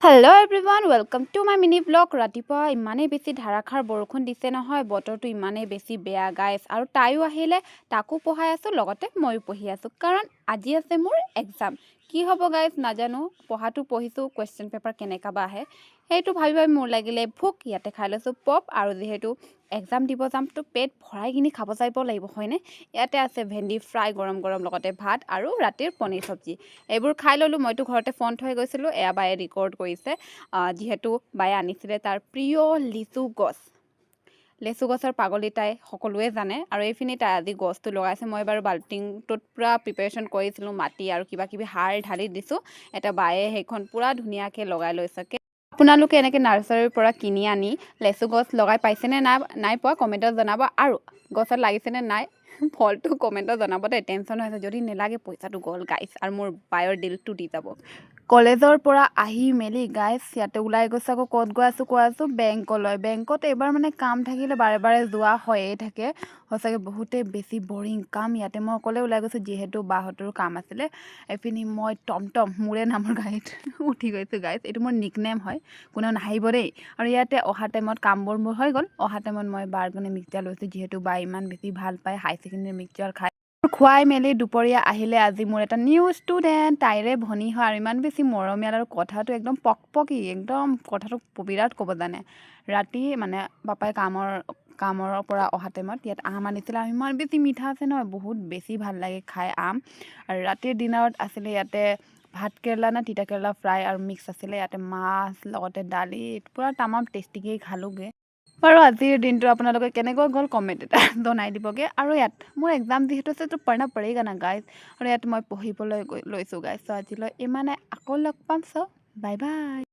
Hello' everyone welcome to my mini blog. ৰাতিপুৱা ইমানেই বেছি ধাৰাসাৰ বৰষুণ দিছে নহয়, বতৰটো ইমানেই বেছি বেয়া গাইছ। আৰু তাইও আহিলে, তাকো পঢ়াই আছোঁ, লগতে ময়ো পঢ়ি আছোঁ, কাৰণ আজি আছে মোৰ এক্সাম। কি হ'ব গাইছ নাজানো, পঢ়াটো পঢ়িছোঁ, কুৱেশ্যন পেপাৰ কেনেকুৱা বা আহে সেইটো ভাবি ভাবি মোৰ লাগিলে ভোক। ইয়াতে খাই লৈছোঁ পপ, আৰু যিহেতু এক্সাম দিব যাম তো পেট ভৰাই কিনি খাব যাব লাগিব হয়নে। ইয়াতে আছে ভেন্দি ফ্ৰাই গৰম গৰম, লগতে ভাত আৰু ৰাতিৰ পনীৰ চব্জি। এইবোৰ খাই ল'লোঁ। মইতো ঘৰতে ফোন থৈ গৈছিলোঁ, এয়া বায়ে ৰেকৰ্ড কৰিছে। যিহেতু বায়ে আনিছিলে তাৰ প্ৰিয় লিচু গছ। লেচু গছৰ পাগলী তাই, সকলোৱে জানে। আৰু এইখিনি তাই আজি গছটো লগাইছে। মই বাৰু বাল্টিংটোত পূৰা প্ৰিপেৰেশ্যন কৰিছিলোঁ, মাটি আৰু কিবা কিবি সাৰ ঢালি দিছোঁ। এটা বায়ে সেইখন পূৰা ধুনীয়াকৈ লগাই লৈছে। আপোনালোকে এনেকৈ নাৰ্চাৰীৰ পৰা কিনি আনি লেচু গছ লগাই পাইছেনে নাই পোৱা কমেণ্টত জনাব, আৰু গছত লাগিছেনে নাই ফলটো কমেণ্টত জনাব দেই। টেনশ্যন হৈ আছে, যদি নেলাগে পইচাটো গ'ল গাইছ, আৰু মোৰ বায়ৰ ডিলটো দি যাব। কলেজৰ পৰা আহি মেলি গাইছ ইয়াতে ওলাই গৈছোঁ। আকৌ ক'ত গৈ আছোঁ বেংকলৈ। বেংকত এইবাৰ মানে কাম থাকিলে বাৰে বাৰে যোৱা হয়েই থাকে। সঁচাকৈ বহুতেই বেছি বৰিং কাম। ইয়াতে মই অকলে ওলাই গৈছোঁ, যিহেতু বাহঁতৰো কাম আছিলে। এইপিনি মই টমটম মোৰে নামৰ গাড়ীত উঠি গৈছোঁ গাইছ। এইটো মোৰ নিকনেম হয়, কোনেও নাহিব দেই। আৰু ইয়াতে অহা টাইমত কামবোৰ মোৰ হৈ গ'ল। অহা টাইমত মই বাৰ কাৰণে মিক্সচাৰ লৈছোঁ, যিহেতু বা ইমান বেছি ভাল পায় হাই ছেকেণ্ডেৰী মিক্সচাৰ খাই। খুৱাই মেলি দুপৰীয়া আহিলে আজি মোৰ এটা নিউ ষ্টুডেণ্ট। তাইৰে ভনী হয়, আৰু ইমান বেছি মৰমীয়াল, আৰু কথাটো একদম পকপকি, একদম কথাটো বিৰাট ক'ব জানে। ৰাতি মানে পাপাই কামৰ পৰা অহা টাইমত ইয়াত আম আনিছিলে, আৰু ইমান বেছি মিঠা আছে নহয়, বহুত বেছি ভাল লাগে খাই আম। আৰু ৰাতিৰ ডিনাৰত আছিলে ইয়াতে ভাত কেৰেলা নে তিতা কেৰেলা ফ্ৰাই আৰু মিক্স আছিলে। ইয়াতে মাছ, লগতে দালি, পূৰা তামাম টেষ্টিকেই খালোঁগৈ। বাৰু আজিৰ দিনটো আপোনালোকে কেনেকৈ গ'ল কমেণ্ট এটা জনাই দিবগৈ। আৰু ইয়াত মোৰ এক্সাম যিহেতু আছে তো পঢ়না পৰেগা না গাইজ, আৰু ইয়াত মই পঢ়িবলৈ লৈছোঁ গাইজ। চ' আজিলৈ ইমানে, আকৌ লগ পাম। চ' বাই বাই।